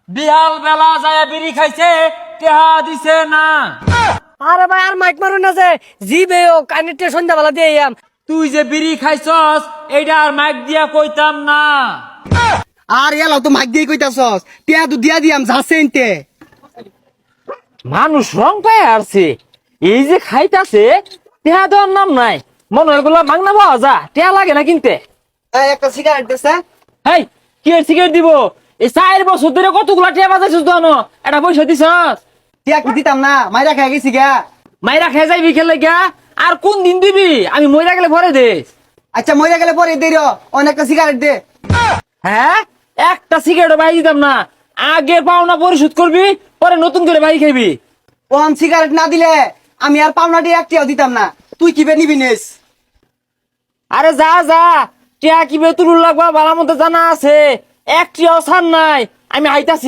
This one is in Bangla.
বিহাল বেলা যায় বিড়ি খাইছে টেহা দিছে না। আরে ভাই আর মাইক মারুন না যে জিবে ও কানেক্টে সন্ধ্যাবেলা দিয়ে আম। তুই যে বিড়ি খাইছস এইটা আর মাইক দিয়া কইতাম না। আর এলাও তো মাইক দিয়ে কইতাছস টিয়া তো দিয়া দিয়াম যাচ্ছে এনতে। মানুষ রং পায় আসছে, এই যে খাইতাছে টেহা দেওয়ার নাম নাই। মনে হয় এগুলা মাগনা পাওয়া যা, টেহা লাগে না কিনতে। এই একটা সিগারেট দেছে। হেই কি এর সিগারেট দিব? এই 4 বছর ধরে কতগুলা টেহা বাজাইছিস জানো? এটা পয়সা দিছস? টিয়া কি দিতাম না মাইরা খাই গেছি গা। মাইরা খেয়ে যাইবি খেলে গা। আর কোন দিন দিবি? আমি মইরা গেলে ভরে দেস। আচ্ছা মইরা গেলে পরে দে অনেকটা সিগারেট দে। হ্যাঁ, একটা সিগারেট বাই দিতাম না। আগে পাওনা পরিশোধ করবি, পরে নতুন করে বাই খাইবি। ওন সিগারেট না দিলে আমি আর পাওনাটি একটিও দিতাম না। তুই কি বে নিবি নিস? আরে যা যা, টিয়া কি বেতুল লাগবা ভালো মতো জানা আছে। একটিও ছাড় নাই, আমি আইতাছি।